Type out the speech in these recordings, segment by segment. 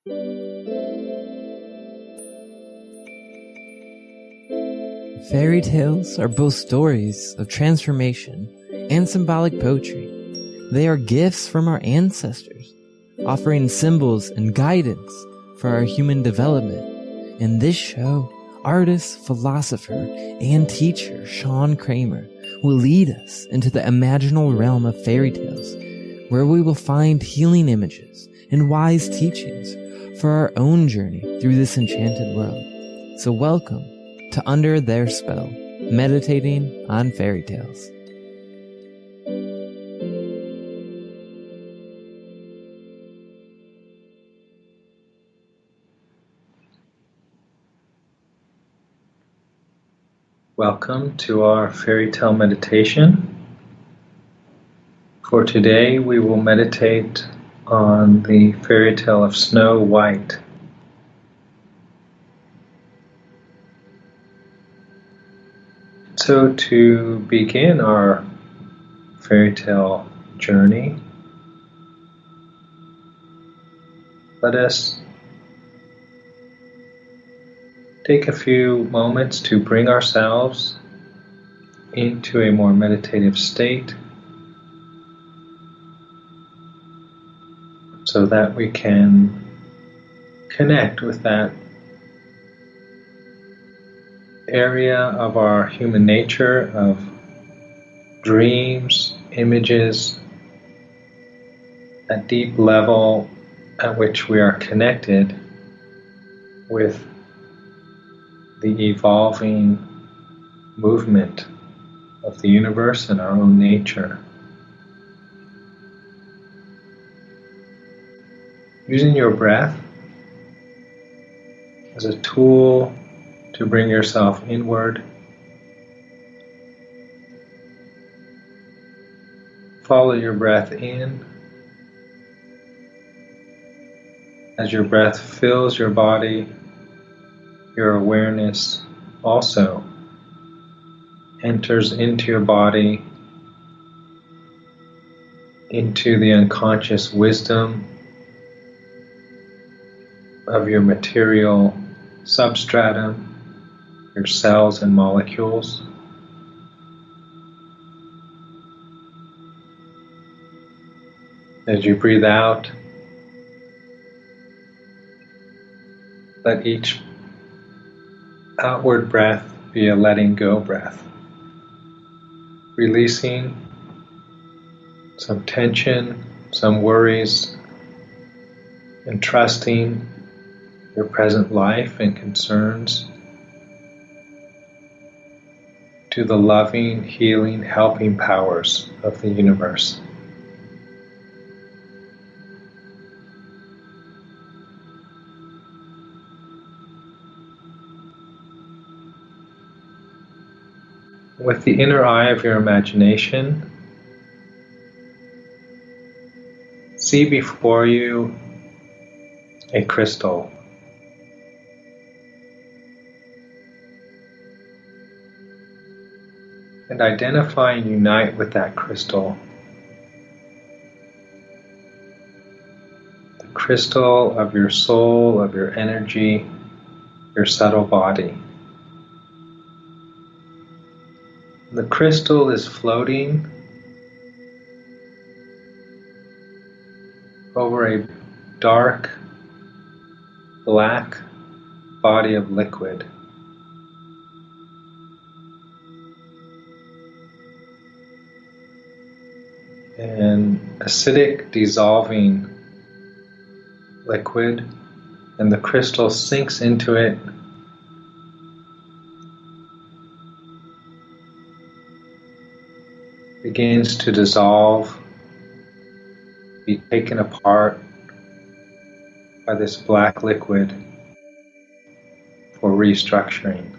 Fairy tales are both stories of transformation and symbolic poetry. They are gifts from our ancestors, offering symbols and guidance for our human development. In this show, artist, philosopher, and teacher Sean Kramer will lead us into the imaginal realm of fairy tales, where we will find healing images and wise teachings for our own journey through this enchanted world. So welcome to Under Their Spell, meditating on fairy tales. Welcome to our fairy tale meditation. For today, we will meditate on the fairy tale of Snow White. So to begin our fairy tale journey, let us take a few moments to bring ourselves into a more meditative state so that we can connect with that area of our human nature of dreams, images, that deep level at which we are connected with the evolving movement of the universe and our own nature. Using your breath as a tool to bring yourself inward. Follow your breath in. As your breath fills your body, your awareness also enters into your body, into the unconscious wisdom of your material substratum, your cells and molecules. As you breathe out, let each outward breath be a letting go breath, releasing some tension, some worries, and trusting your present life and concerns to the loving, healing, helping powers of the universe. With the inner eye of your imagination, see before you a crystal. And identify and unite with that crystal. The crystal of your soul, of your energy, your subtle body. The crystal is floating over a dark, black body of liquid. An acidic dissolving liquid, and the crystal sinks into it, begins to dissolve, be taken apart by this black liquid for restructuring.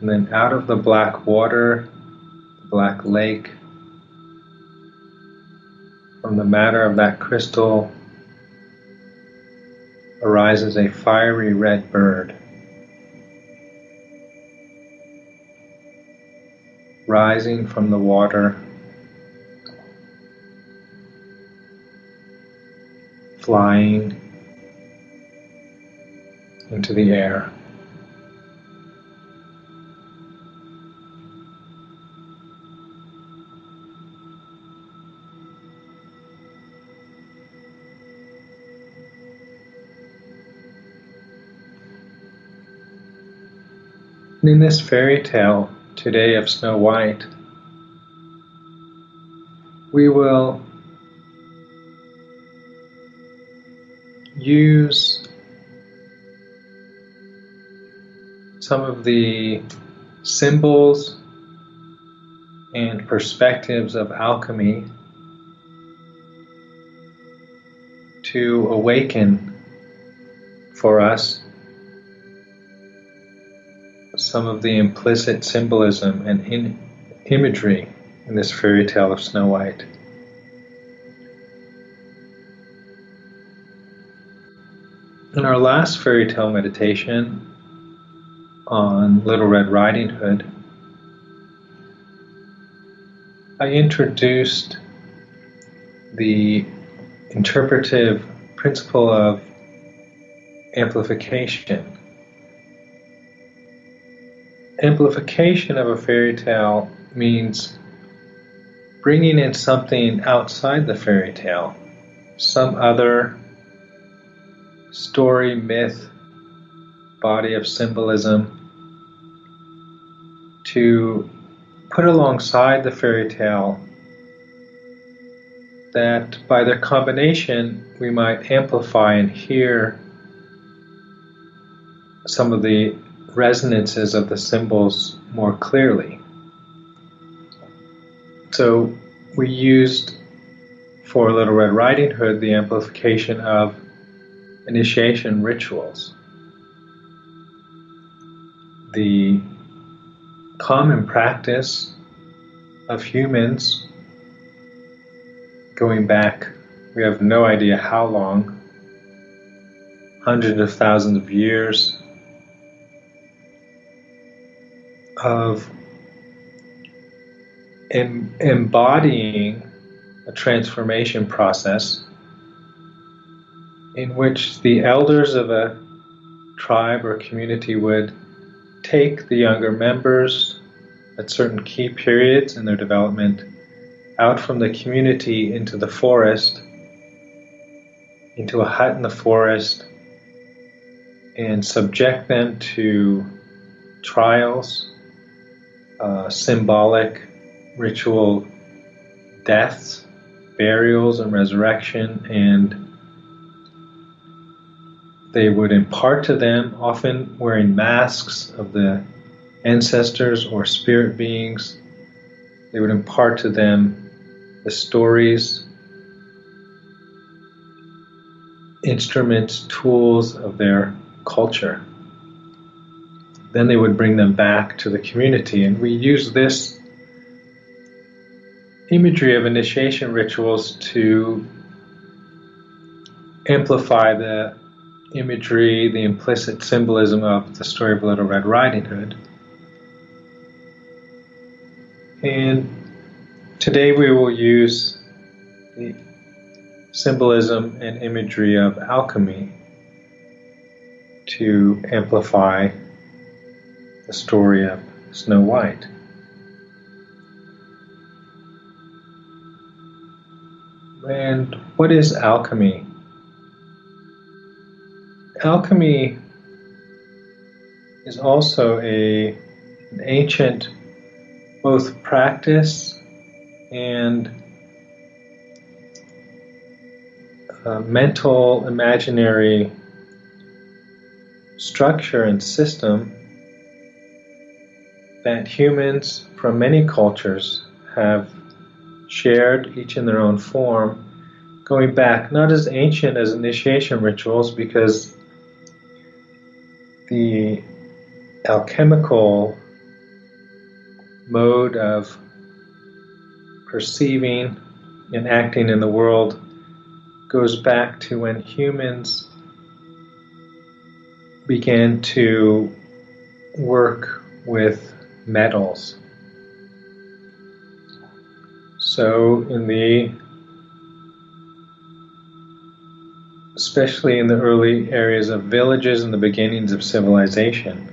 And then out of the black water, the black lake, from the matter of that crystal arises a fiery red bird, rising from the water, flying into the air. And in this fairy tale today of Snow White, we will use some of the symbols and perspectives of alchemy to awaken for us some of the implicit symbolism and imagery in this fairy tale of Snow White. In our last fairy tale meditation on Little Red Riding Hood, I introduced the interpretive principle of amplification. Amplification of a fairy tale means bringing in something outside the fairy tale, some other story, myth, body of symbolism to put alongside the fairy tale that by their combination we might amplify and hear some of the resonances of the symbols more clearly. So we used for Little Red Riding Hood the amplification of initiation rituals. The common practice of humans going back, we have no idea how long, hundreds of thousands of years, of embodying a transformation process in which the elders of a tribe or community would take the younger members at certain key periods in their development out from the community into the forest, into a hut in the forest, and subject them to trials, symbolic ritual deaths, burials, and resurrection, and they would impart to them, often wearing masks of the ancestors or spirit beings, they would impart to them the stories, instruments, tools of their culture. Then they would bring them back to the community, and we use this imagery of initiation rituals to amplify the imagery, the implicit symbolism of the story of Little Red Riding Hood. And today we will use the symbolism and imagery of alchemy to amplify the story of Snow White. And what is alchemy? Alchemy is also an ancient both practice and mental, imaginary structure and system that humans from many cultures have shared, each in their own form, going back not as ancient as initiation rituals, because the alchemical mode of perceiving and acting in the world goes back to when humans began to work with metals. So in the especially in the early areas of villages and the beginnings of civilization.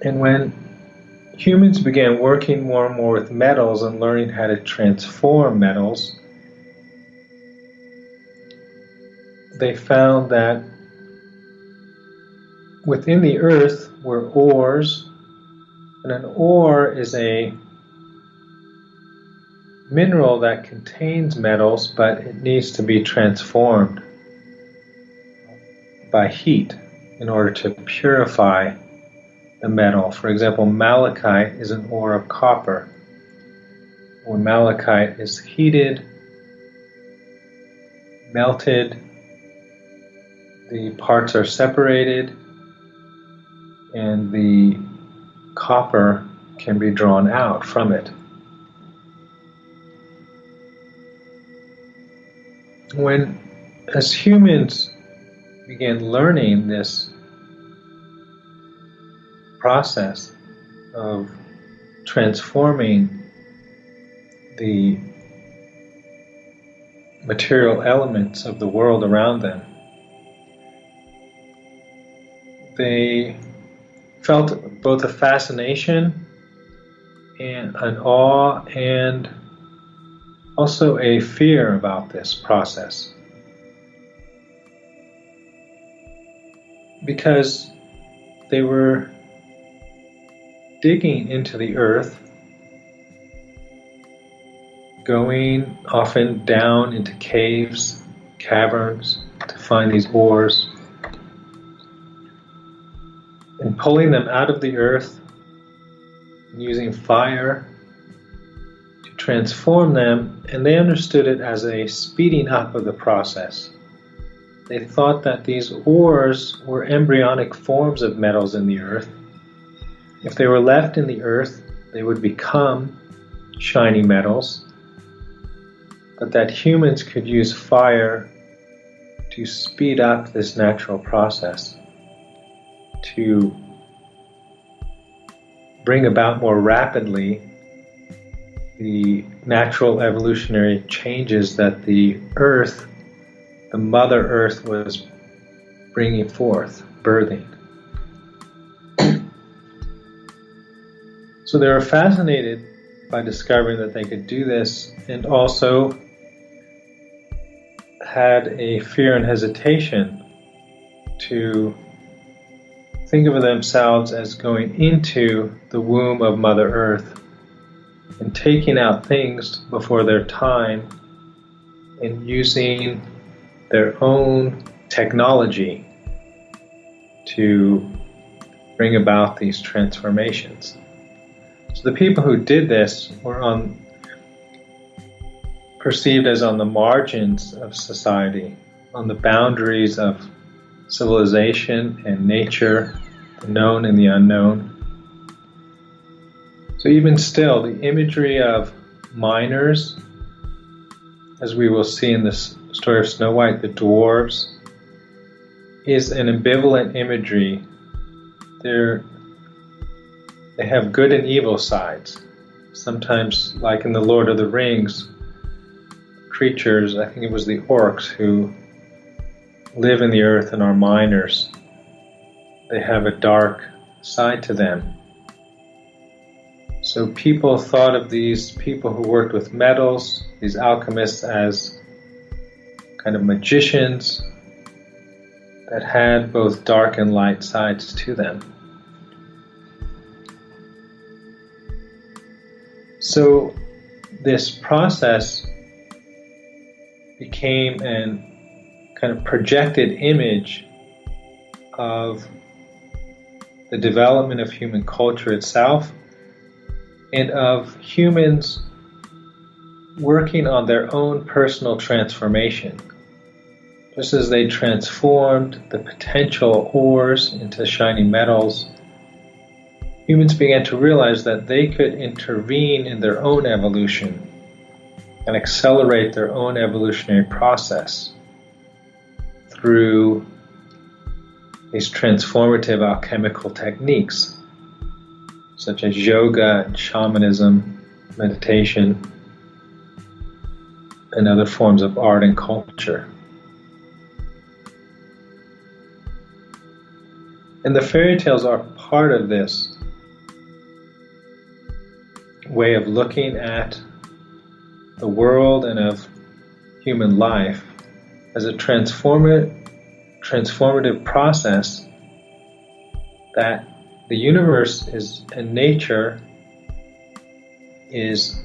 And when humans began working more and more with metals and learning how to transform metals, they found that within the earth were ores, and an ore is a mineral that contains metals, but it needs to be transformed by heat in order to purify the metal. For example, malachite is an ore of copper. When malachite is heated, melted, the parts are separated, and the copper can be drawn out from it. When, as humans began learning this process of transforming the material elements of the world around them, they felt both a fascination and an awe and also a fear about this process. Because they were digging into the earth, going often down into caves, caverns to find these ores, and pulling them out of the earth and using fire to transform them, and they understood it as a speeding up of the process. They thought that these ores were embryonic forms of metals in the earth. If they were left in the earth, they would become shiny metals, but that humans could use fire to speed up this natural process, to bring about more rapidly the natural evolutionary changes that the earth, the Mother Earth, was bringing forth, birthing. So they were fascinated by discovering that they could do this, and also had a fear and hesitation to think of themselves as going into the womb of Mother Earth and taking out things before their time and using their own technology to bring about these transformations. So the people who did this were perceived as on the margins of society, on the boundaries of civilization and nature, the known and the unknown. So even still, the imagery of miners, as we will see in this story of Snow White, the dwarves, is an ambivalent imagery. They have good and evil sides. Sometimes, like in the Lord of the Rings, creatures, I think it was the orcs who live in the earth and are miners, they have a dark side to them. So people thought of these people who worked with metals, these alchemists, as kind of magicians that had both dark and light sides to them. So this process became an kind of projected image of the development of human culture itself and of humans working on their own personal transformation. Just as they transformed the potential ores into shiny metals, humans began to realize that they could intervene in their own evolution and accelerate their own evolutionary process through these transformative alchemical techniques, such as yoga and shamanism, meditation, and other forms of art and culture. And the fairy tales are part of this way of looking at the world and of human life as a transformative process, that the universe is and nature is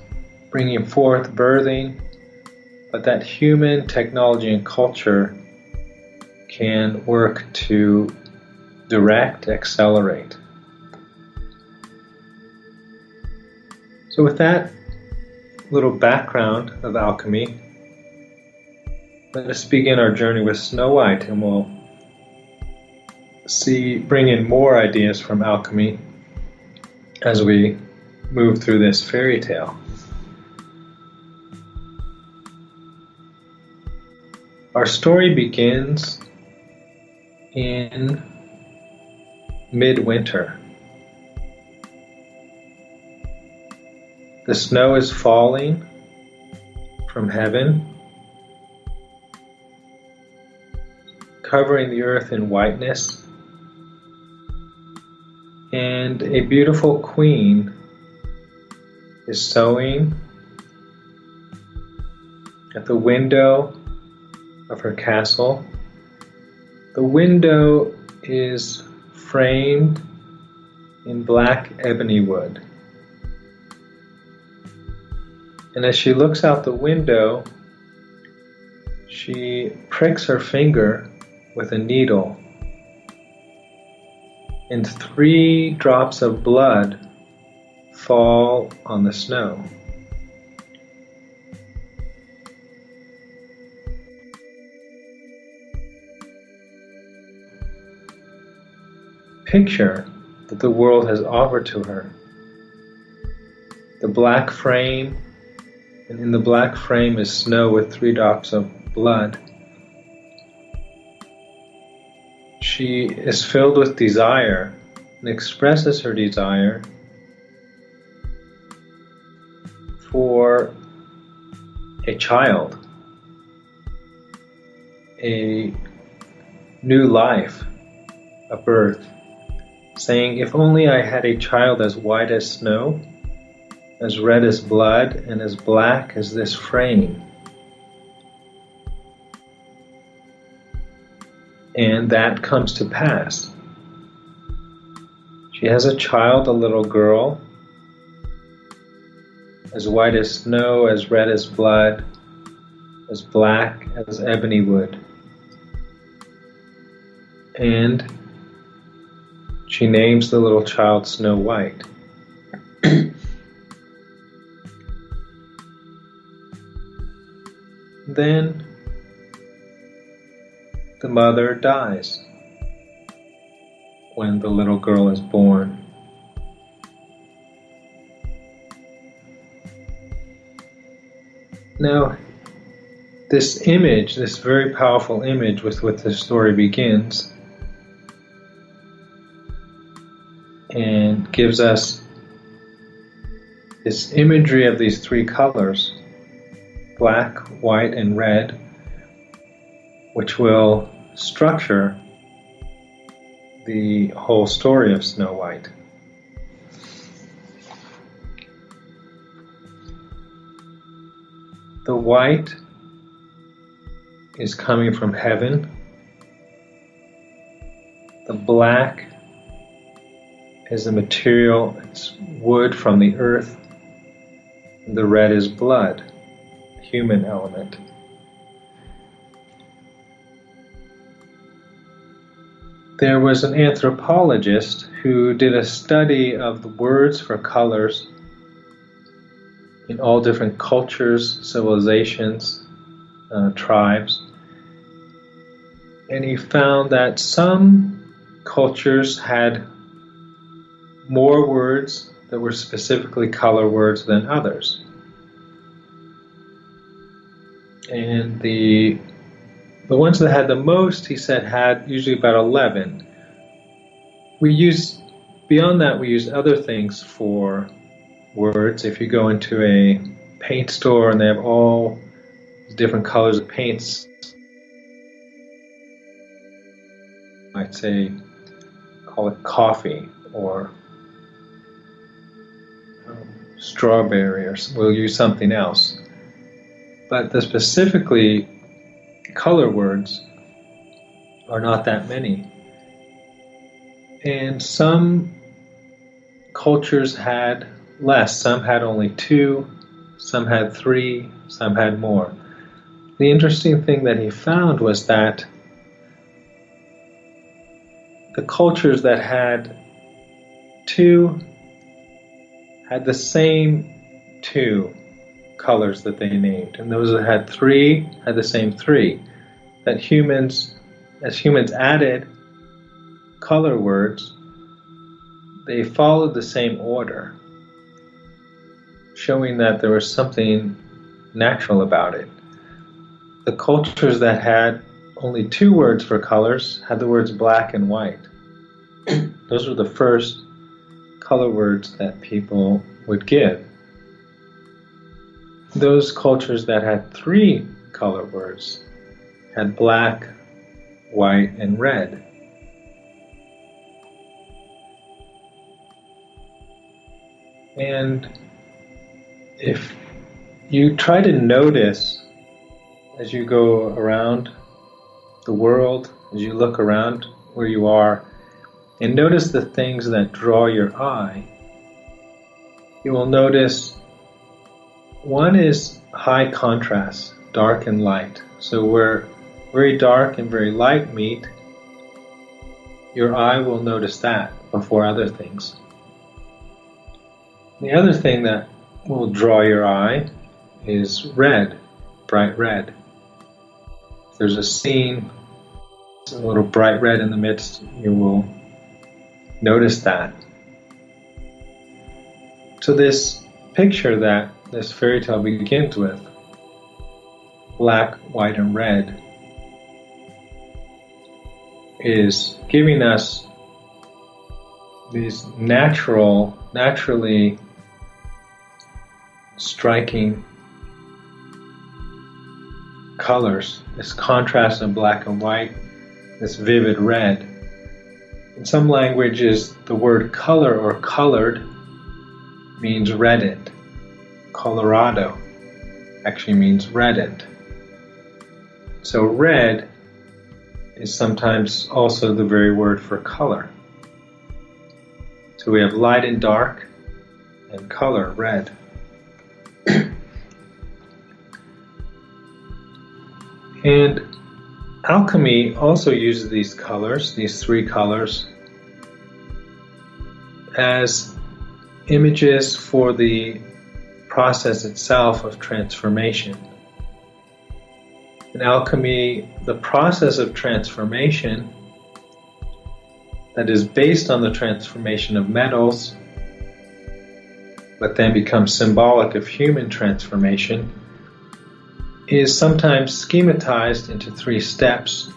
bringing forth, birthing, but that human technology and culture can work to direct, accelerate. So with that little background of alchemy, let us begin our journey with Snow White, and we'll bring in more ideas from alchemy as we move through this fairy tale. Our story begins in midwinter. The snow is falling from heaven, covering the earth in whiteness, and a beautiful queen is sewing at the window of her castle. The window is framed in black ebony wood. And as she looks out the window, she pricks her finger with a needle, and 3 drops of blood fall on the snow. Picture that the world has offered to her. The black frame, and in the black frame is snow with 3 drops of blood. She is filled with desire and expresses her desire for a child, a new life, a birth, saying, if only I had a child as white as snow, as red as blood, and as black as this frame. And that comes to pass. She has a child, a little girl, as white as snow, as red as blood, as black as ebony wood. And she names the little child Snow White. Then the mother dies when the little girl is born. Now, this image, this very powerful image with which the story begins, and gives us this imagery of these 3 colors, black, white, and red, which will structure the whole story of Snow White. The white is coming from heaven. The black is the material, it's wood from the earth. And the red is blood, human element. There was an anthropologist who did a study of the words for colors in all different cultures, civilizations, tribes. And he found that some cultures had more words that were specifically color words than others. And the ones that had the most, he said, had usually about 11. Beyond that, we use other things for words. If you go into a paint store and they have all different colors of paints. I'd say, call it coffee or strawberry, or we'll use something else. But the specifically color words are not that many. And some cultures had less. Some had only 2, some had 3, some had more. The interesting thing that he found was that the cultures that had 2 had the same 2 colors that they named, and those that had 3 had the same 3. That as humans added color words, they followed the same order, showing that there was something natural about it. The cultures that had only 2 words for colors had the words black and white. Those were the first color words that people would give. Those cultures that had 3 color words had black, white, and red. And if you try to notice as you go around the world, as you look around where you are, and notice the things that draw your eye, you will notice one is high contrast, dark and light. So where very dark and very light meet, your eye will notice that before other things. The other thing that will draw your eye is red, bright red. If there's a scene, a little bright red in the midst, you will notice that. So this picture that this fairy tale begins with, black, white, and red, is giving us these naturally striking colors, this contrast of black and white, this vivid red. In some languages, the word color or colored means reddened. Colorado actually means reddened. So red is sometimes also the very word for color. So we have light and dark, and color, red. And alchemy also uses these colors, these 3 colors, as images for the process itself of transformation. In alchemy, the process of transformation that is based on the transformation of metals, but then becomes symbolic of human transformation, is sometimes schematized into 3 steps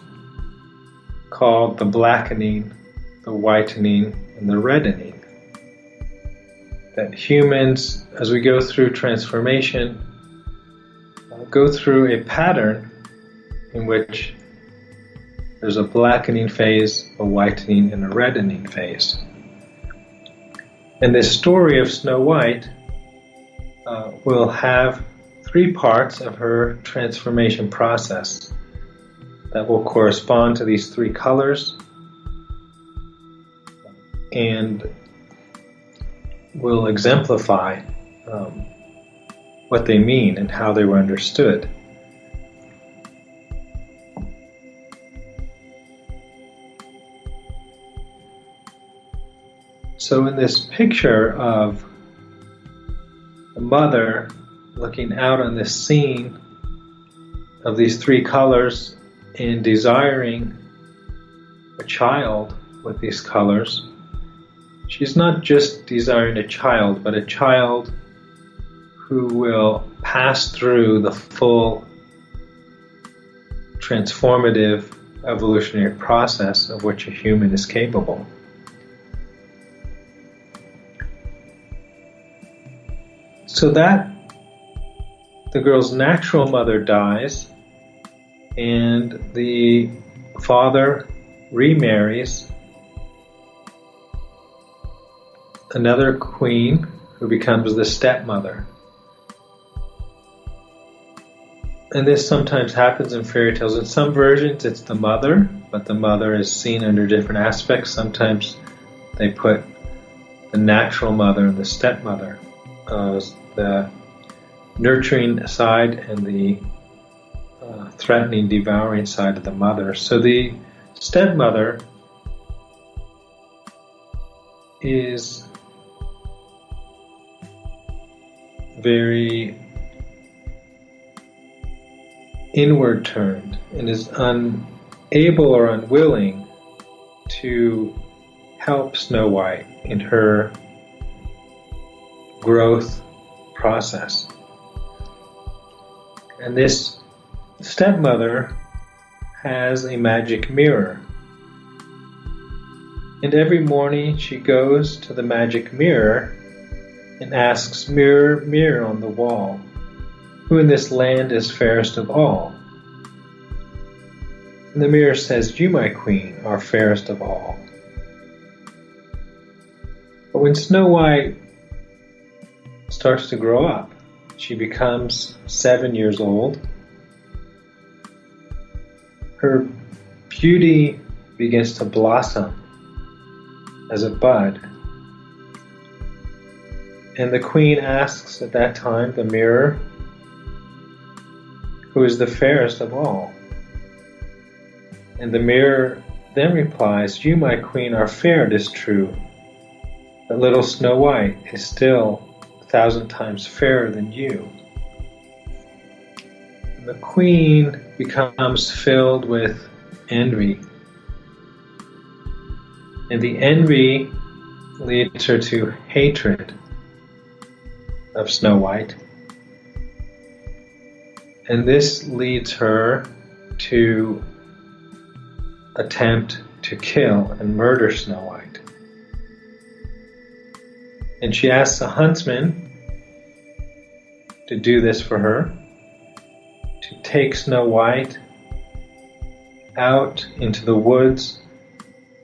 called the blackening, the whitening, and the reddening. That humans, as we go through transformation, go through a pattern in which there's a blackening phase, a whitening, and a reddening phase. And this story of Snow White will have 3 parts of her transformation process that will correspond to these 3 colors and will exemplify what they mean and how they were understood. So in this picture of the mother looking out on this scene of these 3 colors and desiring a child with these colors, she's not just desiring a child, but a child who will pass through the full transformative evolutionary process of which a human is capable. So that the girl's natural mother dies, and the father remarries another queen who becomes the stepmother. And this sometimes happens in fairy tales. In some versions it's the mother, but the mother is seen under different aspects. Sometimes they put the natural mother and the stepmother as the nurturing side and the threatening, devouring side of the mother. So the stepmother is very inward turned and is unable or unwilling to help Snow White in her growth process. And this stepmother has a magic mirror. And every morning she goes to the magic mirror and asks, "Mirror, mirror on the wall, who in this land is fairest of all?" And the mirror says, "You, my queen, are fairest of all." But when Snow White starts to grow up, she becomes 7 years old, her beauty begins to blossom as a bud. And the queen asks at that time the mirror, "Who is the fairest of all?" And the mirror then replies, "You, my queen, are fair, it is true, but little Snow White is still 1,000 times fairer than you." And the queen becomes filled with envy. And the envy leads her to hatred of Snow White. And this leads her to attempt to kill and murder Snow White. And she asks a huntsman to do this for her, to take Snow White out into the woods,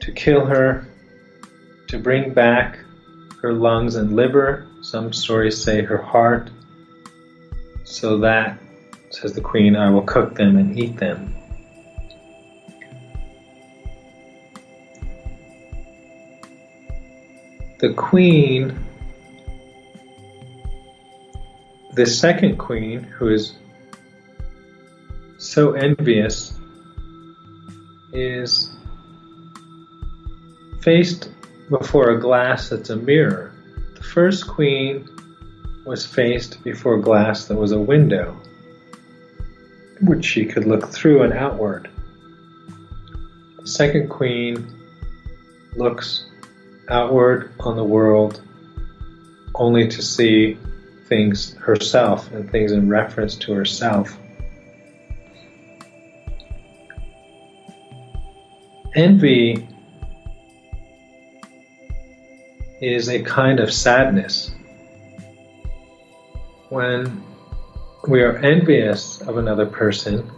to kill her, to bring back her lungs and liver, some stories say her heart, so that, says the queen, I will cook them and eat them. The queen, the second queen, who is so envious, is faced before a glass that's a mirror. The first queen was faced before a glass that was a window, which she could look through and outward. The second queen looks outward on the world only to see things herself and things in reference to herself. Envy is a kind of sadness. When we are envious of another person,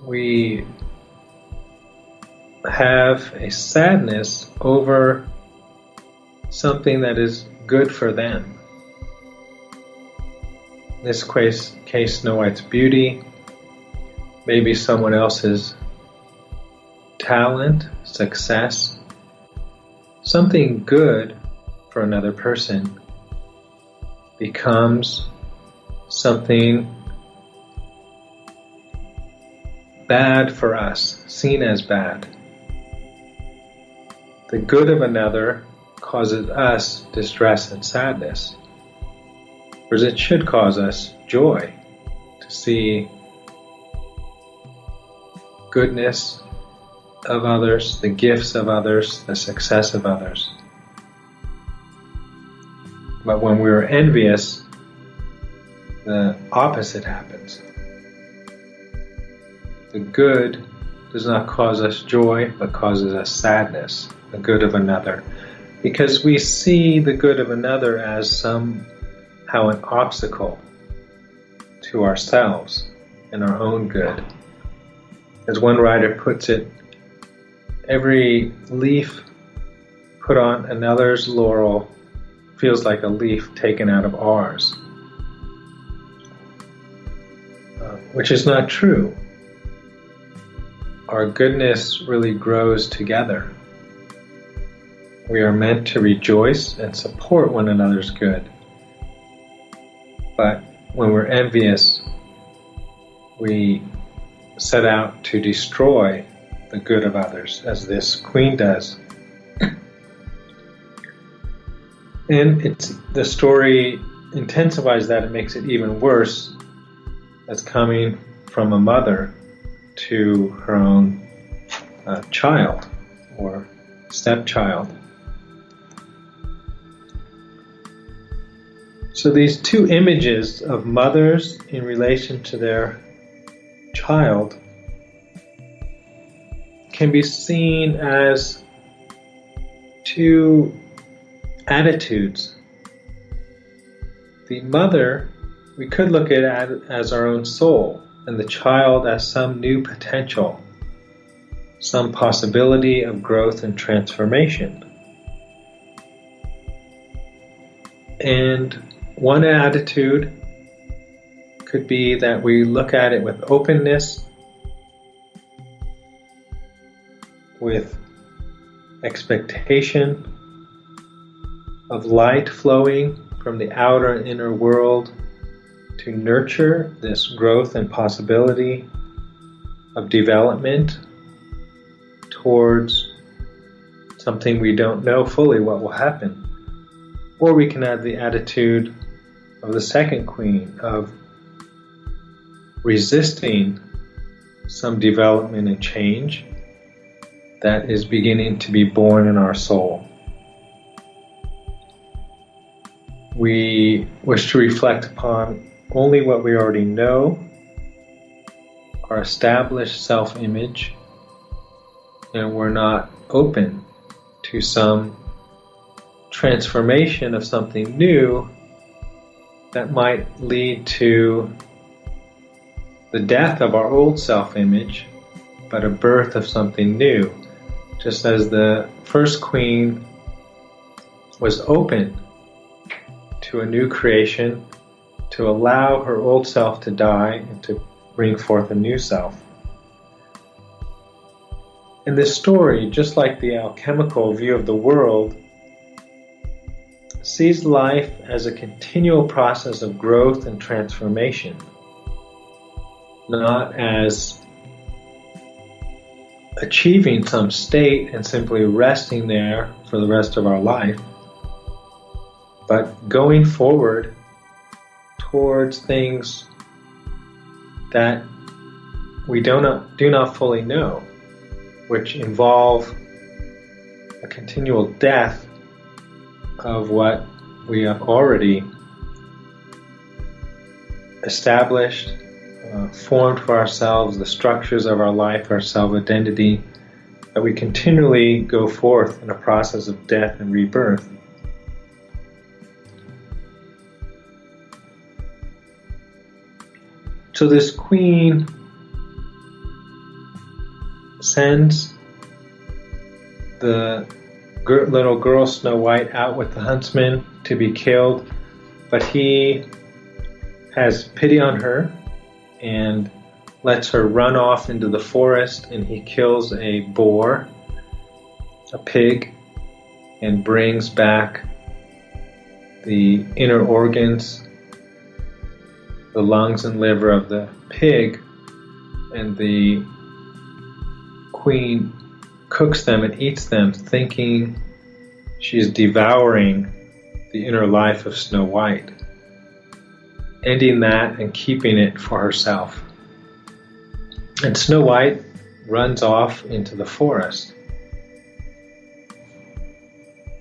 we have a sadness over something that is good for them. In this case, Snow White's beauty, maybe someone else's talent, success, something good for another person becomes something bad for us, seen as bad. The good of another causes us distress and sadness, whereas it should cause us joy to see goodness of others, the gifts of others, the success of others. But when we're envious, the opposite happens. The good does not cause us joy, but causes us sadness, the good of another, because we see the good of another as somehow an obstacle to ourselves and our own good. As one writer puts it, every leaf put on another's laurel feels like a leaf taken out of ours, which is not true. Our goodness really grows together. We are meant to rejoice and support one another's good. But when we're envious, we set out to destroy the good of others, as this queen does. And the story intensifies that. It makes it even worse as coming from a mother to her own child or stepchild. So these two images of mothers in relation to their child can be seen as two attitudes. The mother, we could look at it as our own soul, and the child as some new potential, some possibility of growth and transformation. And one attitude could be that we look at it with openness, with expectation of light flowing from the outer and inner world to nurture this growth and possibility of development towards something we don't know fully what will happen. Or we can have the attitude of the second queen, of resisting some development and change that is beginning to be born in our soul. We wish to reflect upon only what we already know, our established self-image, and we're not open to some transformation of something new that might lead to the death of our old self-image, but a birth of something new. Just as the first queen was open to a new creation, to allow her old self to die and to bring forth a new self. In this story, just like the alchemical view of the world, sees life as a continual process of growth and transformation, not as achieving some state and simply resting there for the rest of our life, but going forward towards things that we do not fully know, which involve a continual death of what we have already established, formed for ourselves, the structures of our life, our self-identity, that we continually go forth in a process of death and rebirth. So this queen sends the little girl Snow White out with the huntsman to be killed, but he has pity on her and lets her run off into the forest, and he kills a boar, a pig, and brings back the inner organs, the lungs and liver of the pig, and the queen cooks them and eats them, thinking she's devouring the inner life of Snow White, ending that and keeping it for herself. And Snow White runs off into the forest.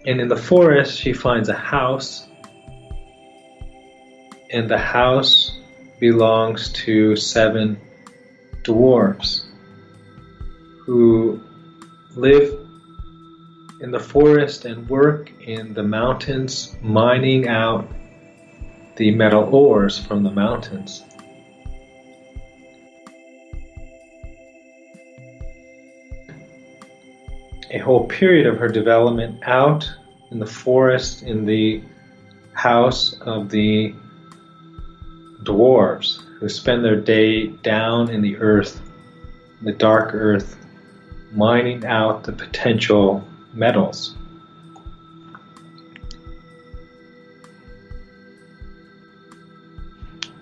And in the forest she finds a house, and the house belongs to 7 dwarves who live in the forest and work in the mountains, mining out the metal ores from the mountains. a whole period of her development out in the forest, in the house of the dwarves, who spend their day down in the earth, the dark earth, mining out the potential metals.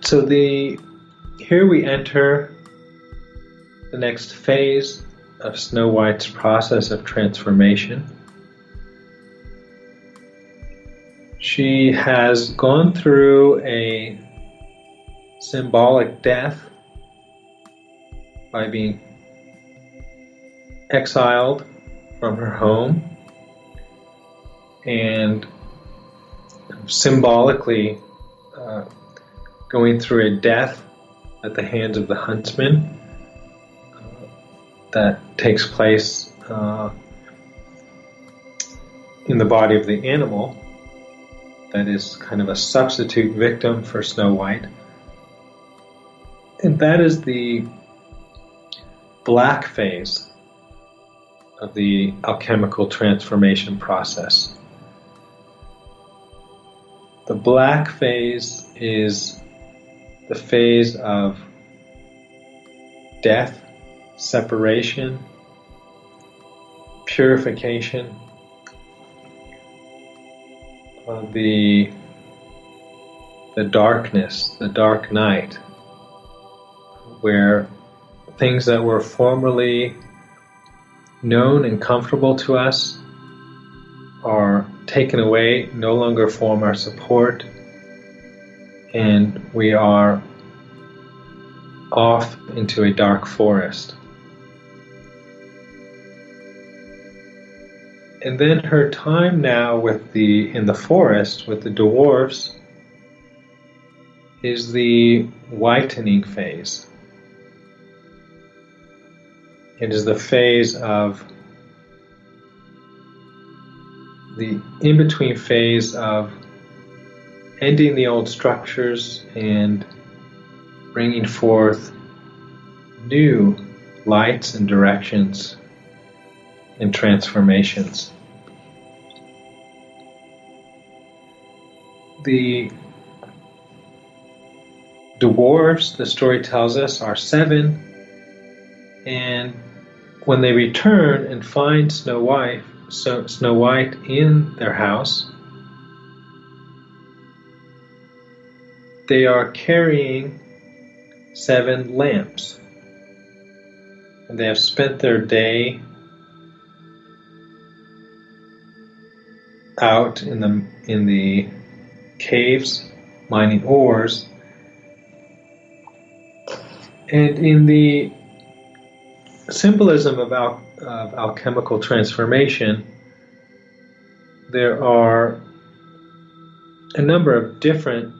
So here we enter the next phase of Snow White's process of transformation. She has gone through a symbolic death by being exiled from her home and symbolically going through a death at the hands of the huntsman that takes place in the body of the animal that is kind of a substitute victim for Snow White. And that is the black phase of the alchemical transformation process. The black phase is the phase of death, separation, purification, of the darkness, the dark night, where things that were formerly known and comfortable to us are taken away, no longer form our support, and we are off into a dark forest. And then her time now in the forest with the dwarves is the whitening phase. It is the phase of the in-between phase of ending the old structures and bringing forth new lights and directions and transformations. The dwarves, the story tells us, are 7, and when they return and find Snow White in their house, they are carrying 7 lamps, and they have spent their day out in the caves mining ores. And in the symbolism of alchemical transformation, there are a number of different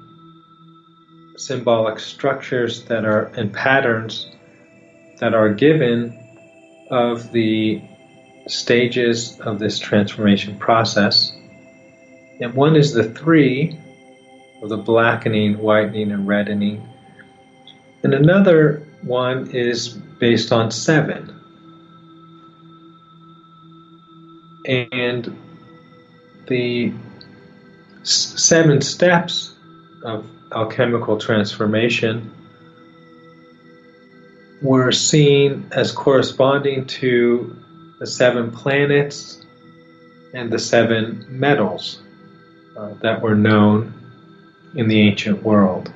symbolic structures and patterns that are given of the stages of this transformation process. And one is the 3 of the blackening, whitening, and reddening. And another one is based on 7. And the 7 steps of alchemical transformation were seen as corresponding to the 7 planets and the 7 metals that were known in the ancient world.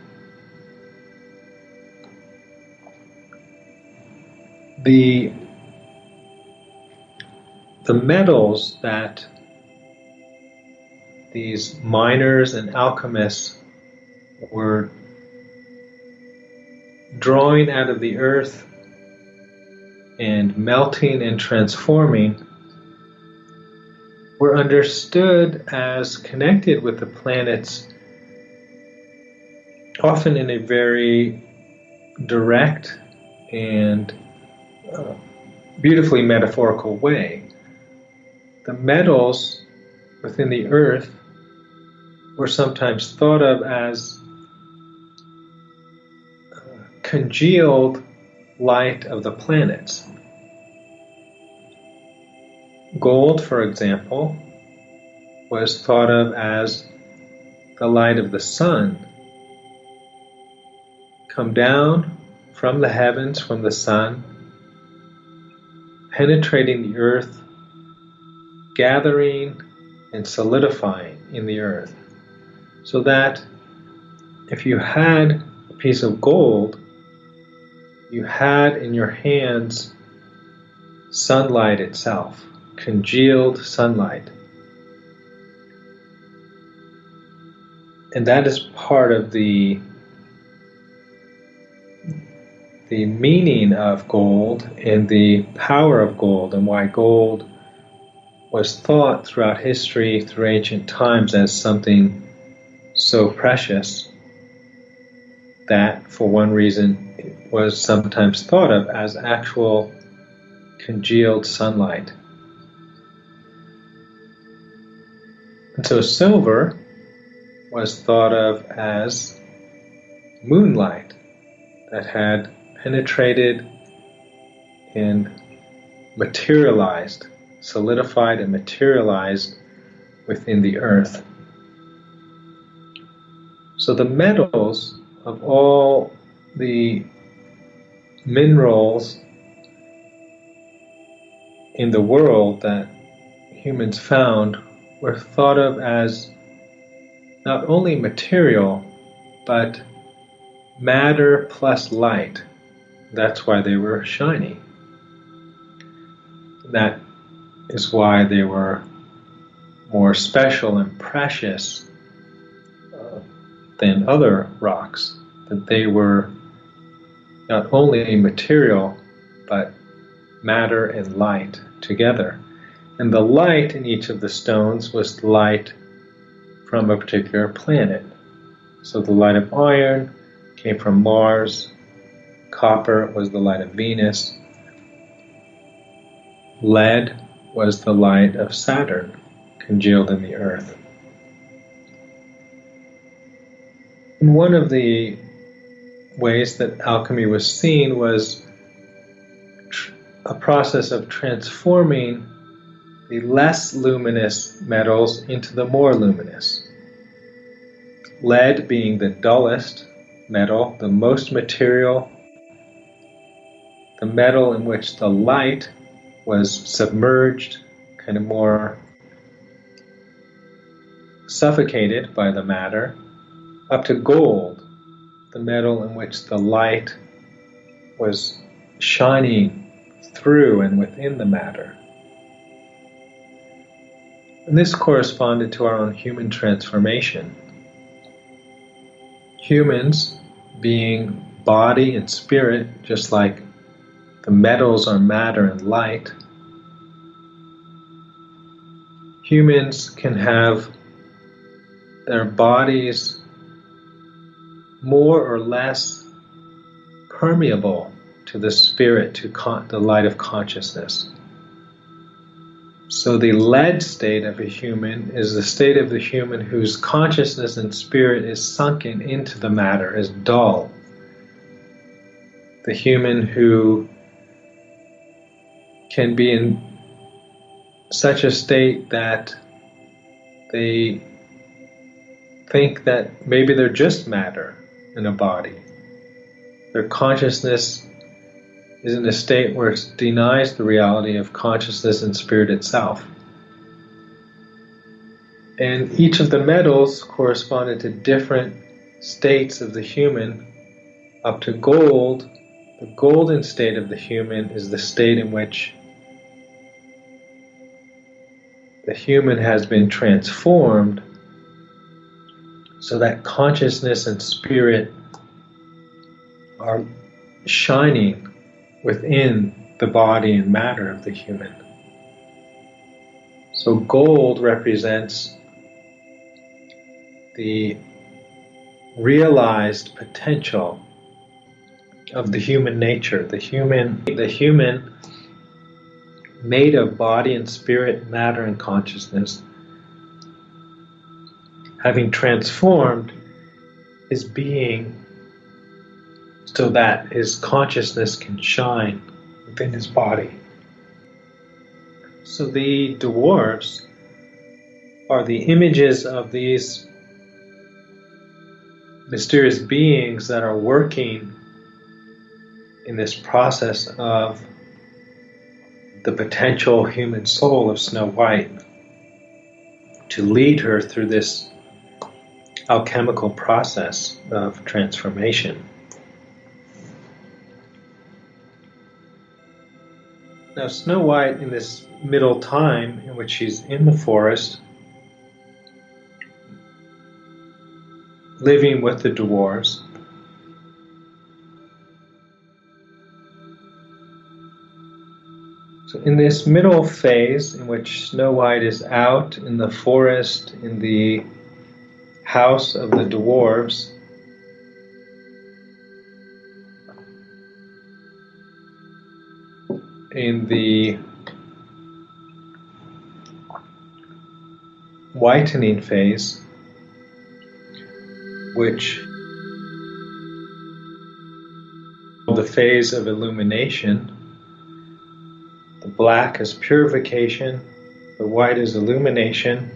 The metals that these miners and alchemists were drawing out of the earth and melting and transforming were understood as connected with the planets, often in a very direct and beautifully metaphorical way. The metals within the earth were sometimes thought of as congealed light of the planets. Gold, for example, was thought of as the light of the sun, come down from the heavens, from the sun, penetrating the earth, gathering and solidifying in the earth. So that if you had a piece of gold, you had in your hands sunlight itself, congealed sunlight. And that is part of the meaning of gold and the power of gold, and why gold was thought throughout history, through ancient times, as something so precious that for one reason it was sometimes thought of as actual congealed sunlight. And so silver was thought of as moonlight that had penetrated and materialized, solidified and materialized within the earth. So the metals of all the minerals in the world that humans found were thought of as not only material, but matter plus light. That's why they were shiny. That is why they were more special and precious than other rocks. That they were not only material, but matter and light together. And the light in each of the stones was light from a particular planet. So the light of iron came from Mars, copper was the light of Venus, lead was the light of Saturn, congealed in the earth. And one of the ways that alchemy was seen was a process of transforming the less luminous metals into the more luminous. Lead being the dullest metal, the most material, the metal in which the light was submerged, kind of more suffocated by the matter, up to gold, the metal in which the light was shining through and within the matter. And this corresponded to our own human transformation. Humans, being body and spirit, just like the metals are matter and light, humans can have their bodies more or less permeable to the spirit, to the light of consciousness. So the lead state of a human is the state of the human whose consciousness and spirit is sunken into the matter, is dull. The human who can be in such a state that they think that maybe they're just matter in a body. Their consciousness is in a state where it denies the reality of consciousness and spirit itself. And each of the metals corresponded to different states of the human. Up to gold, the golden state of the human is the state in which the human has been transformed so that consciousness and spirit are shining within the body and matter of the human. So gold represents the realized potential of the human nature, the human made of body and spirit, matter and consciousness, having transformed his being so that his consciousness can shine within his body. So the dwarves are the images of these mysterious beings that are working in this process of the potential human soul of Snow White to lead her through this alchemical process of transformation. Now, Snow White, in this middle time in which she's in the forest, living with the dwarves, so in this middle phase in which Snow White is out in the forest, in the house of the dwarves, in the whitening phase, which is the phase of illumination. The black is purification, the white is illumination,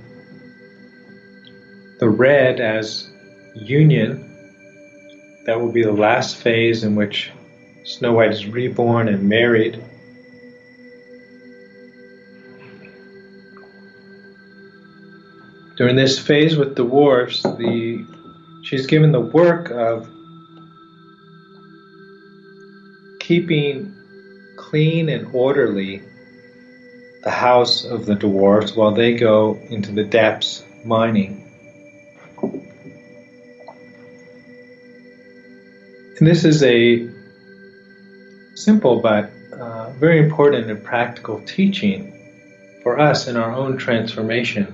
the red as union. That will be the last phase in which Snow White is reborn and married. During this phase with the dwarves, she's given the work of keeping clean and orderly the house of the dwarves while they go into the depths mining. And this is a simple but very important and practical teaching for us in our own transformation.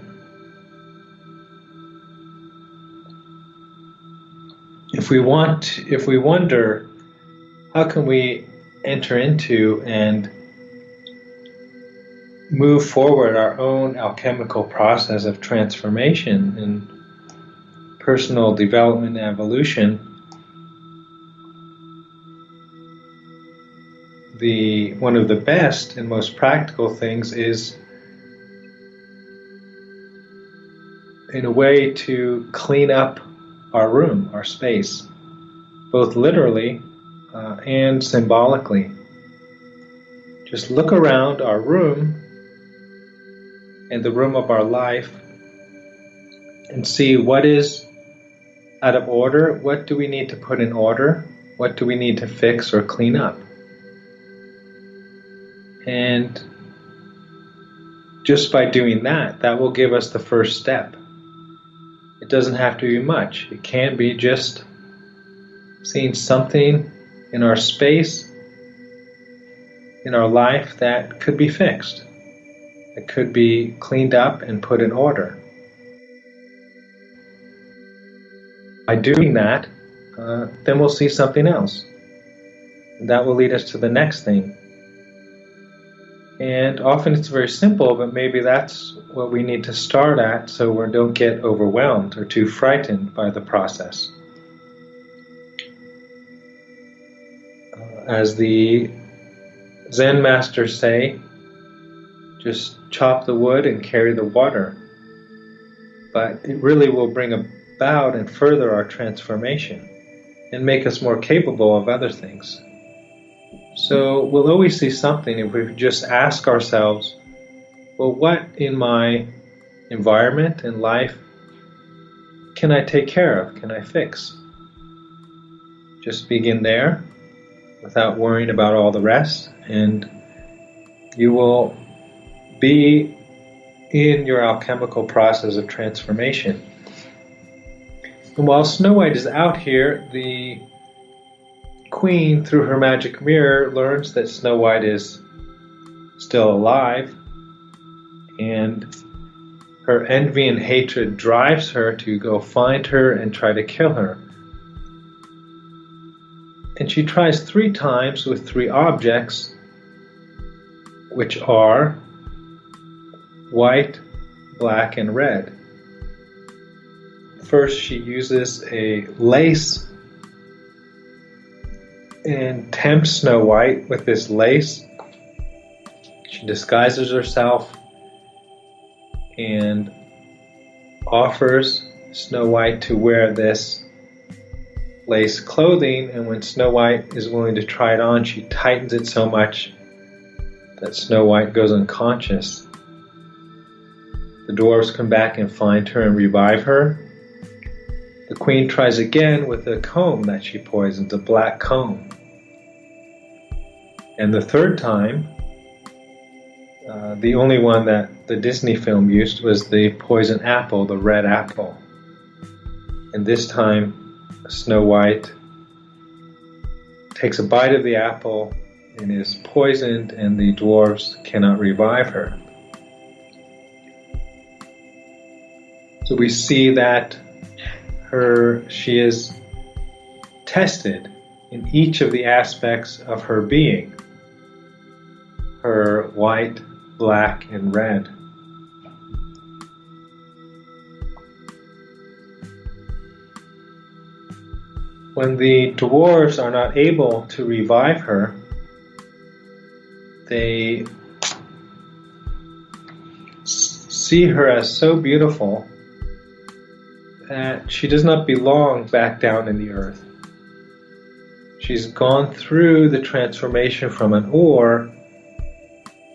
If we wonder, how can we enter into and move forward our own alchemical process of transformation and personal development and evolution, one of the best and most practical things is, in a way, to clean up our room, our space, both literally and symbolically. Just look around our room and the room of our life and see what is out of order, what do we need to put in order, what do we need to fix or clean up. And just by doing that, that will give us the first step. It doesn't have to be much. It can be just seeing something in our space, in our life, that could be fixed. It could be cleaned up and put in order. By doing that, then we'll see something else. And that will lead us to the next thing. And often it's very simple, but maybe that's what we need to start at so we don't get overwhelmed or too frightened by the process. As the Zen masters say, just chop the wood and carry the water. But it really will bring about and further our transformation and make us more capable of other things. So we'll always see something if we just ask ourselves, well, what in my environment and life can I take care of? Can I fix? Just begin there without worrying about all the rest, and you will be in your alchemical process of transformation. And while Snow White is out here, the Queen, through her magic mirror, learns that Snow White is still alive, and her envy and hatred drives her to go find her and try to kill her. And she tries 3 times with 3 objects, which are white, black, and red. First, she uses a lace and tempts Snow White with this lace. She she disguises herself and offers Snow White to wear this lace clothing, and when Snow White is willing to try it on, she tightens it so much that Snow White goes unconscious. The dwarves come back and find her and revive her. The queen tries again with a comb that she poisons, a black comb. And the third time, the only one that the Disney film used was the poison apple, the red apple. And this time, Snow White takes a bite of the apple and is poisoned, and the dwarves cannot revive her. So we see that she is tested in each of the aspects of her being, her white, black, and red. When the dwarves are not able to revive her, they see her as so beautiful that she does not belong back down in the earth. She's gone through the transformation from an ore,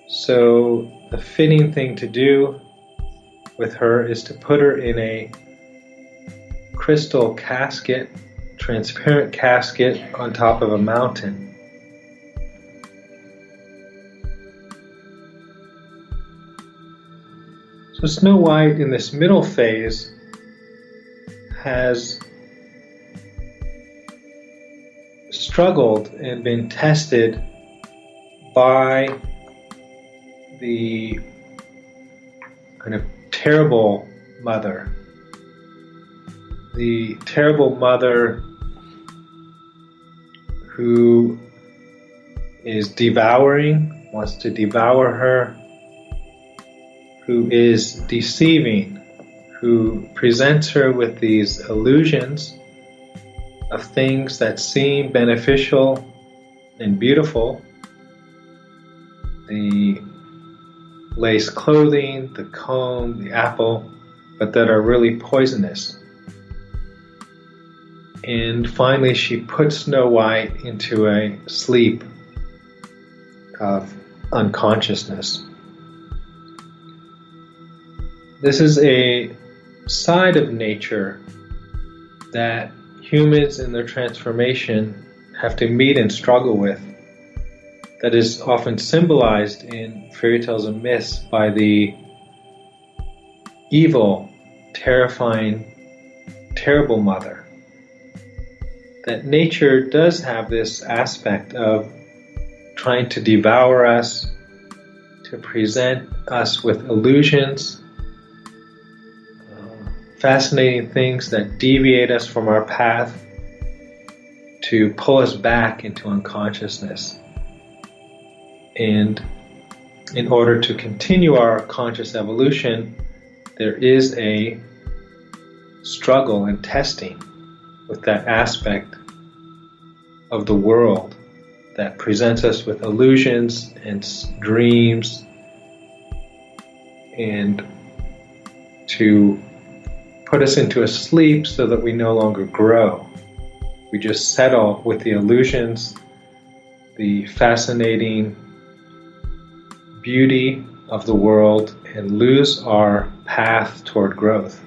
so the fitting thing to do with her is to put her in a crystal casket, transparent casket on top of a mountain. So Snow White in this middle phase has struggled and been tested by the kind of terrible mother. The terrible mother who is devouring, wants to devour her, who is deceiving, who presents her with these illusions of things that seem beneficial and beautiful. The lace clothing, the comb, the apple, but that are really poisonous. And finally she puts Snow White into a sleep of unconsciousness. This is a side of nature that humans in their transformation have to meet and struggle with, that is often symbolized in fairy tales and myths by the evil, terrifying, terrible mother. That nature does have this aspect of trying to devour us, to present us with illusions, fascinating things that deviate us from our path, to pull us back into unconsciousness. And in order to continue our conscious evolution, there is a struggle and testing with that aspect of the world that presents us with illusions and dreams, and to put us into a sleep so that we no longer grow. We just settle with the illusions, the fascinating beauty of the world, and lose our path toward growth.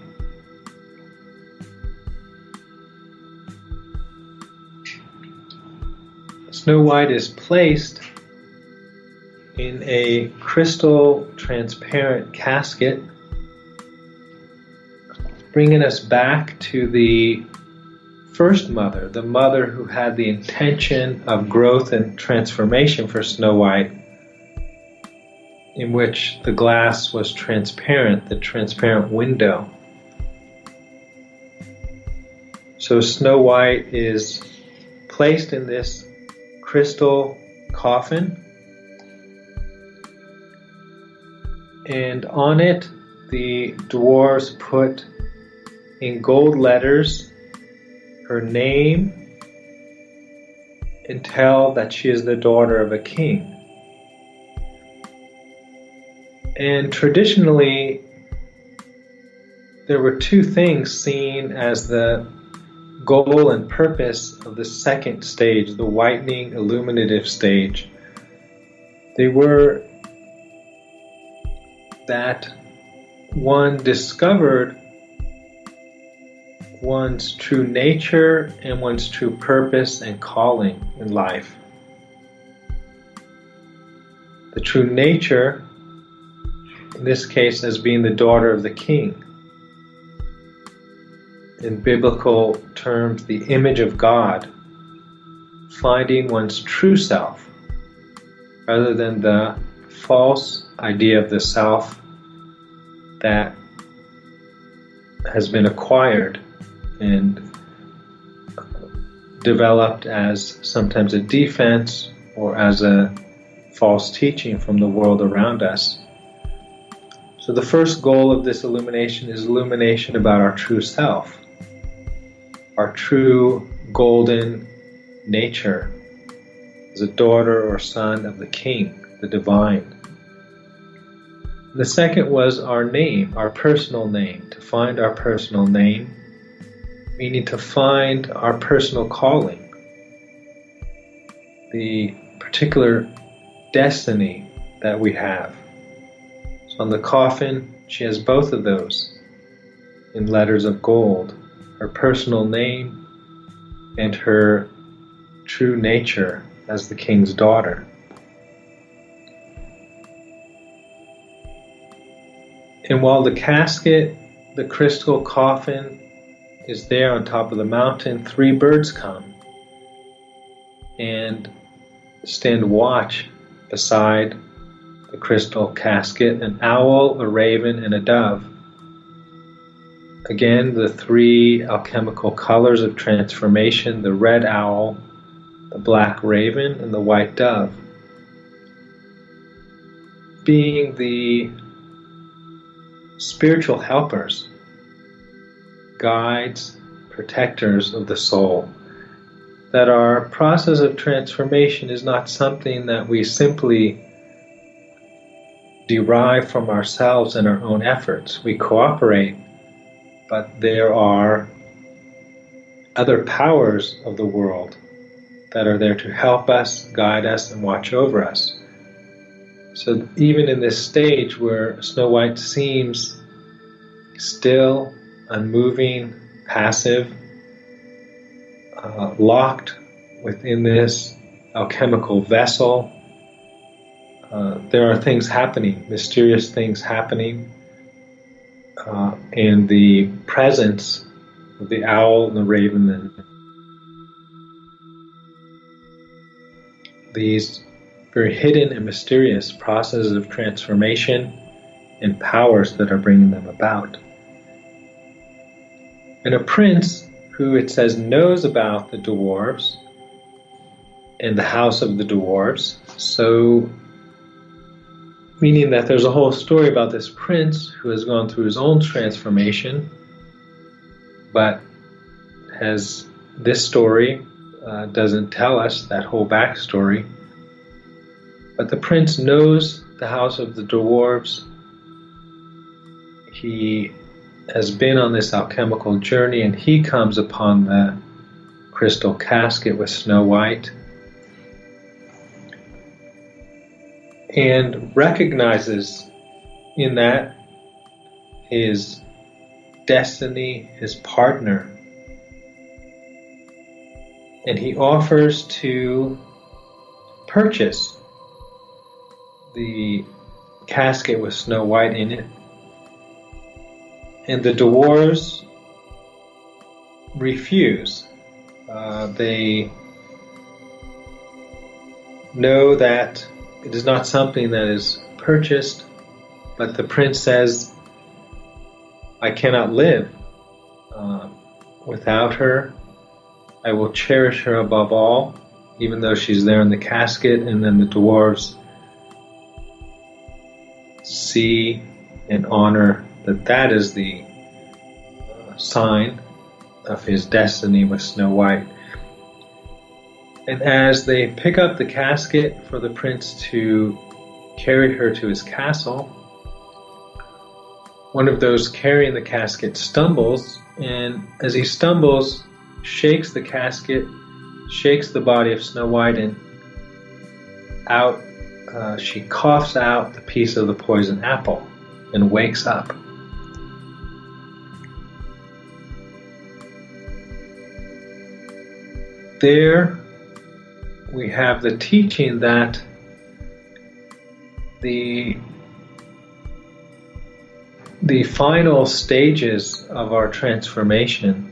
Snow White is placed in a crystal transparent casket, bringing us back to the first mother, the mother who had the intention of growth and transformation for Snow White, in which the glass was transparent, the transparent window. So Snow White is placed in this crystal coffin, and on it the dwarves put in gold letters her name and tell that she is the daughter of a king. And traditionally, there were two things seen as the goal and purpose of the second stage, the whitening illuminative stage. They were that one discovered one's true nature and one's true purpose and calling in life. The true nature, in this case, as being the daughter of the king. In biblical terms, the image of God, finding one's true self, rather than the false idea of the self that has been acquired and developed as sometimes a defense or as a false teaching from the world around us. So the first goal of this illumination is illumination about our true self, our true golden nature as a daughter or son of the King, the divine. The second was our name, our personal name, to find our personal name, meaning to find our personal calling, the particular destiny that we have. So on the coffin, she has both of those in letters of gold, her personal name and her true nature as the king's daughter. And while the casket, the crystal coffin, is there on top of the mountain, 3 birds come and stand watch beside the crystal casket, an owl, a raven, and a dove. Again, the 3 alchemical colors of transformation, the red owl, the black raven, and the white dove, being the spiritual helpers, guides, protectors of the soul. That our process of transformation is not something that we simply derive from ourselves and our own efforts. We cooperate, but there are other powers of the world that are there to help us, guide us, and watch over us. So even in this stage where Snow White seems still, unmoving, passive, locked within this alchemical vessel, there are things happening, mysterious things happening, in the presence of the owl and the raven and these very hidden and mysterious processes of transformation and powers that are bringing them about. And a prince who, it says, knows about the dwarves and the house of the dwarves, so meaning that there's a whole story about this prince who has gone through his own transformation, but has this story doesn't tell us that whole backstory. But the prince knows the house of the dwarves. He has been on this alchemical journey, and he comes upon the crystal casket with Snow White and recognizes in that his destiny, his partner, and he offers to purchase the casket with Snow White in it. And the dwarves refuse. They know that it is not something that is purchased, but the prince says, I cannot live without her. I will cherish her above all, even though she's there in the casket. And then the dwarves see and honor that is the sign of his destiny with Snow White. And as they pick up the casket for the prince to carry her to his castle, one of those carrying the casket stumbles, and as he stumbles, shakes the casket, shakes the body of Snow White, and out she coughs out the piece of the poison apple and wakes up. There we have the teaching that the final stages of our transformation,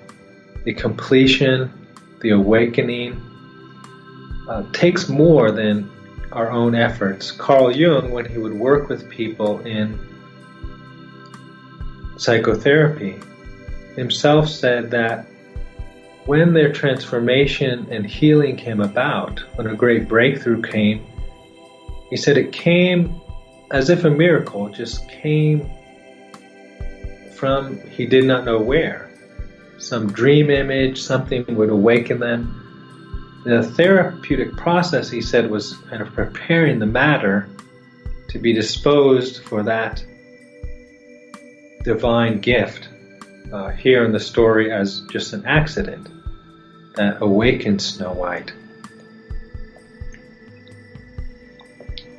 the completion, the awakening, takes more than our own efforts. Carl Jung, when he would work with people in psychotherapy, himself said that when their transformation and healing came about, when a great breakthrough came, he said it came as if a miracle, just came from he did not know where. Some dream image, something would awaken them. The therapeutic process, he said, was kind of preparing the matter to be disposed for that divine gift, here in the story as just an accident that awakened Snow White.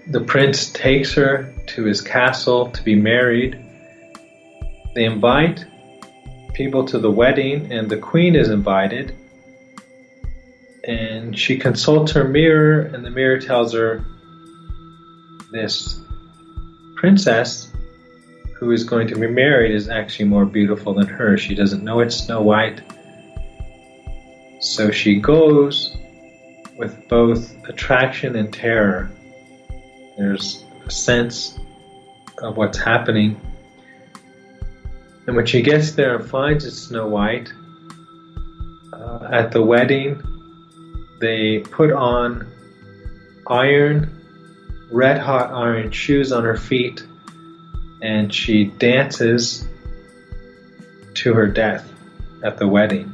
The prince takes her to his castle to be married. They invite people to the wedding, and the queen is invited. And she consults her mirror, and the mirror tells her this princess who is going to be married is actually more beautiful than her. She doesn't know it's Snow White. So she goes with both attraction and terror. There's a sense of what's happening. And when she gets there and finds it's Snow White, at the wedding, they put on red hot iron shoes on her feet, and she dances to her death at the wedding.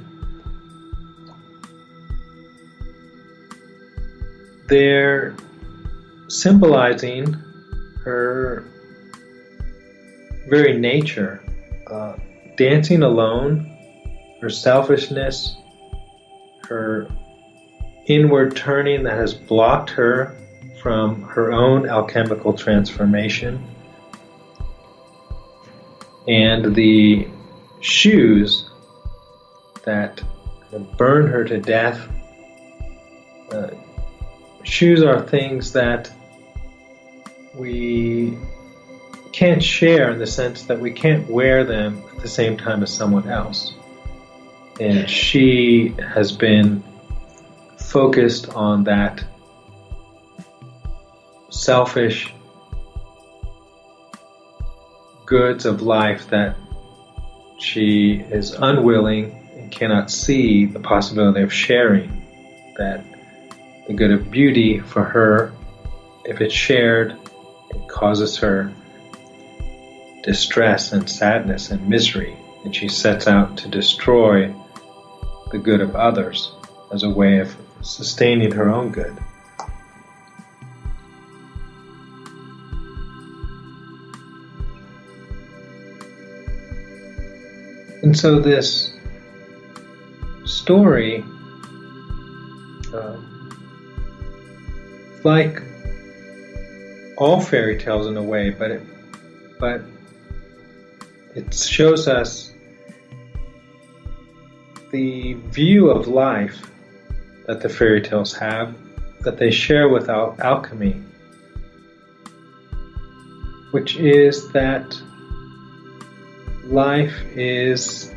They're symbolizing her very nature, dancing alone, her selfishness, her inward turning that has blocked her from her own alchemical transformation, and the shoes that burn her to death. Shoes are things that we can't share, in the sense that we can't wear them at the same time as someone else. And she has been focused on that selfish goods of life that she is unwilling and cannot see the possibility of sharing. That the good of beauty for her, if it's shared, it causes her distress and sadness and misery, and she sets out to destroy the good of others as a way of sustaining her own good. And so this story, like all fairy tales in a way, but it shows us the view of life that the fairy tales have, that they share with alchemy, which is that life is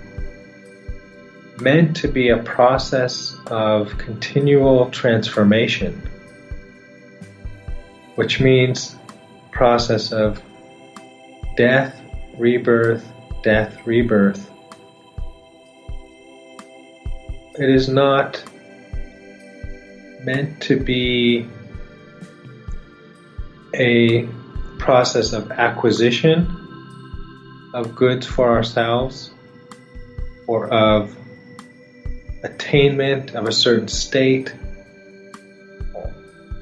meant to be a process of continual transformation, which means process of death, rebirth, death, rebirth. It is not meant to be a process of acquisition of goods for ourselves, or of attainment of a certain state.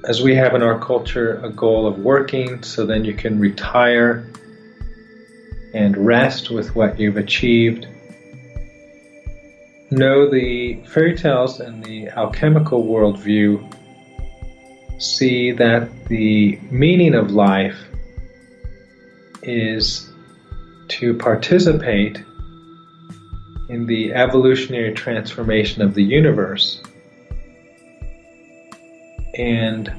As we have in our culture a goal of working so then you can retire and rest with what you've achieved. Know the fairy tales and the alchemical worldview see that the meaning of life is to participate in the evolutionary transformation of the universe and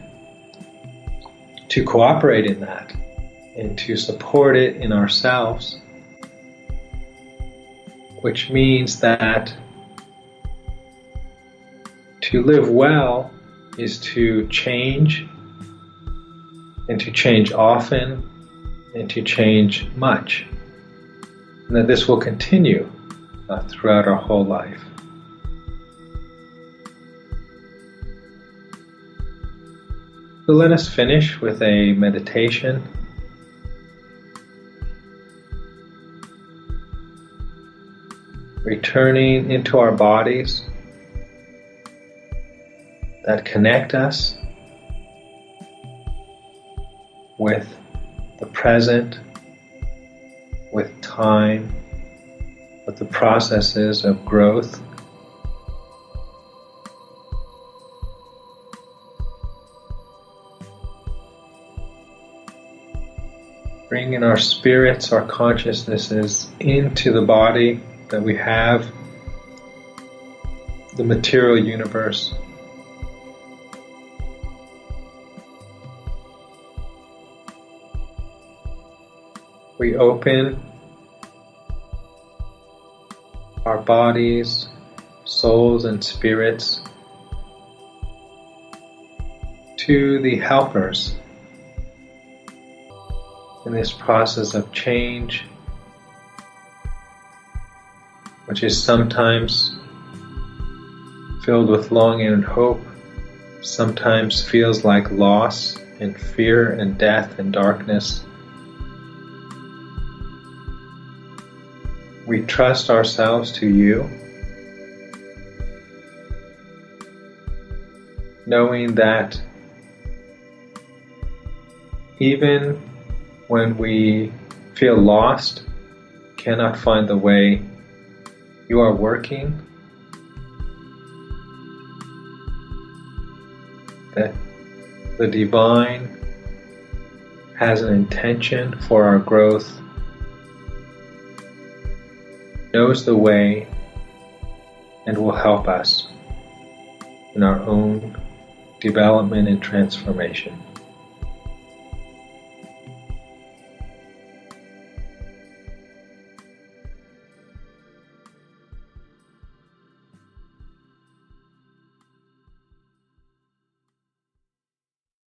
to cooperate in that and to support it in ourselves, which means that to live well is to change, and to change often, and to change much, and that this will continue throughout our whole life. So let us finish with a meditation. Returning into our bodies that connect us with the present, with time, with the processes of growth. Bringing our spirits, our consciousnesses into the body that we have, the material universe. We open our bodies, souls, and spirits to the helpers in this process of change, which is sometimes filled with longing and hope, sometimes feels like loss and fear and death and darkness. We trust ourselves to you, knowing that even when we feel lost, cannot find the way, you are working, that the divine has an intention for our growth, knows the way, and will help us in our own development and transformation.